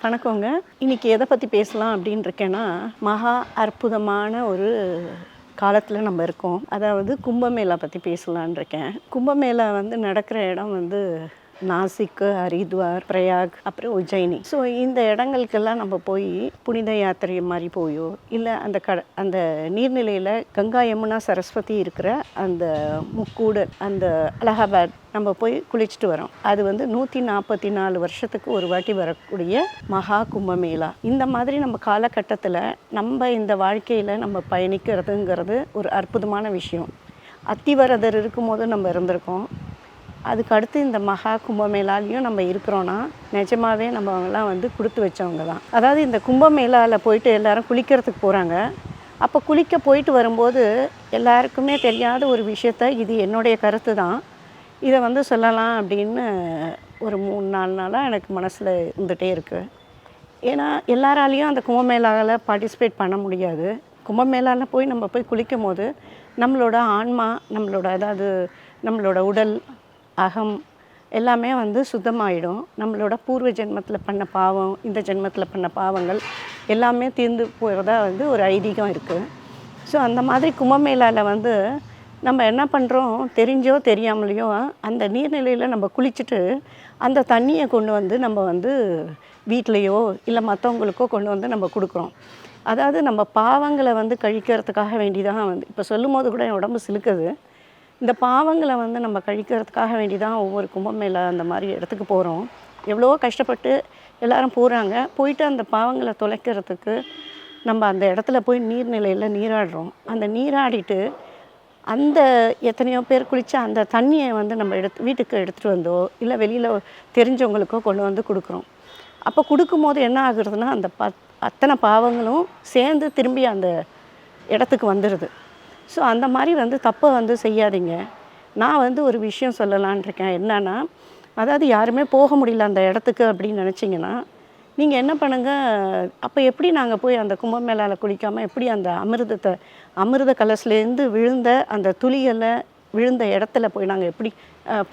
வணக்கங்க. இன்னைக்கு எதை பற்றி பேசலாம் அப்படின்னு இருக்கேன்னா, மகா அற்புதமான ஒரு காலத்தில் நம்ம இருக்கோம். அதாவது கும்பமேளா பற்றி பேசலான்னு இருக்கேன். கும்பமேளா நடக்கிற இடம் நாசிக்கு, ஹரித்வார், பிரயாக், அப்புறம் உஜ்ஜயினி. ஸோ இந்த இடங்களுக்கெல்லாம் நம்ம போய் புனித யாத்திரை மாதிரி போயோ, இல்லை அந்த நீர்நிலையில் கங்கா யமுனா சரஸ்வதி இருக்கிற அந்த முக்கூடல், அந்த அலகாபாத் நம்ம போய் குளிச்சுட்டு வரோம். அது 144 வருஷத்துக்கு ஒரு வாட்டி வரக்கூடிய மகா கும்பமேளா. இந்த மாதிரி நம்ம காலகட்டத்தில் நம்ம இந்த வாழ்க்கையில் நம்ம பயணிக்கிறதுங்கிறது ஒரு அற்புதமான விஷயம். அத்திவரதர் இருக்கும்போது நம்ம இருந்திருக்கோம். அதுக்கு அடுத்து இந்த மகா கும்பமேளாலையும் நம்ம இருக்கிறோன்னா நிஜமாகவே நம்ம அவங்களாம் கொடுத்து வச்சவங்க தான். அதாவது இந்த கும்பமேளாவில் போயிட்டு எல்லாரும் குளிக்கிறதுக்கு போகிறாங்க. அப்போ குளிக்க போயிட்டு வரும்போது எல்லாருக்குமே தெரியாத ஒரு விஷயத்த, இது என்னுடைய கருத்து தான், இதை சொல்லலாம் அப்படின்னு ஒரு 3-4 நாளாக எனக்கு மனசில் இருந்துகிட்டே இருக்குது. ஏன்னா எல்லாராலையும் அந்த கும்பமேளாவில் பார்ட்டிசிபேட் பண்ண முடியாது. கும்பமேளாவில் போய் நம்ம போய் குளிக்கும் போது நம்மளோட ஆன்மா, நம்மளோட உடல், அகம் எல்லாமே சுத்தமாயிடும். நம்மளோட பூர்வ ஜென்மத்தில் பண்ண பாவம், இந்த ஜென்மத்தில் பண்ண பாவங்கள் எல்லாமே தீர்ந்து போகிறதா ஒரு ஐதீகம் இருக்குது. ஸோ அந்த மாதிரி கும்பமேளாவில் நம்ம என்ன பண்ணுறோம், தெரிஞ்சோ தெரியாமலையோ அந்த நீர்நிலையில் நம்ம குளிச்சுட்டு அந்த தண்ணியை கொண்டு நம்ம வீட்லேயோ இல்லை மற்றவங்களுக்கோ கொண்டு நம்ம கொடுக்குறோம். அதாவது நம்ம பாவங்களை கழிக்கிறதுக்காக வேண்டி தான் இப்போ சொல்லும் போது கூட என் உடம்பு சிலுக்குது. இந்த பாவங்களை நம்ம கழிக்கிறதுக்காக வேண்டி தான் ஒவ்வொரு கும்பமேளா அந்த மாதிரி இடத்துக்கு போகிறோம். எவ்வளோ கஷ்டப்பட்டு எல்லோரும் போகிறாங்க. போயிட்டு அந்த பாவங்களை தொலைக்கிறதுக்கு நம்ம அந்த இடத்துல போய் நீர்நிலையில் நீராடுறோம். அந்த நீராடிட்டு அந்த எத்தனையோ பேர் குளித்து அந்த தண்ணியை நம்ம வீட்டுக்கு எடுத்துகிட்டு வந்தோ இல்லை வெளியில் தெரிஞ்சவங்களுக்கோ கொண்டு கொடுக்குறோம். அப்போ கொடுக்கும்போது என்ன ஆகுறதுன்னா, அந்த அத்தனை பாவங்களும் சேர்ந்து திரும்பி அந்த இடத்துக்கு வந்துடுது. ஸோ அந்த மாதிரி தப்பை செய்யாதீங்க. நான் ஒரு விஷயம் சொல்லலான் இருக்கேன். என்னன்னா, அதாவது யாருமே போக முடியல அந்த இடத்துக்கு அப்படின்னு நினச்சிங்கன்னா, நீங்கள் என்ன பண்ணுங்கள், அப்போ எப்படி நாங்கள் போய் அந்த கும்பமேளாவில் குளிக்காமல் எப்படி அந்த அமிர்த கலசலேருந்து விழுந்த அந்த துளிகளை விழுந்த இடத்துல போய் நாங்கள் எப்படி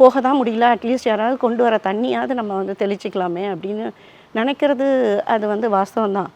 போக தான் முடியல, அட்லீஸ்ட் யாராவது கொண்டு வர தண்ணியாவது நம்ம தெளிச்சிக்கலாமே அப்படின்னு நினைக்கிறது அது வாஸ்தவம் தான்.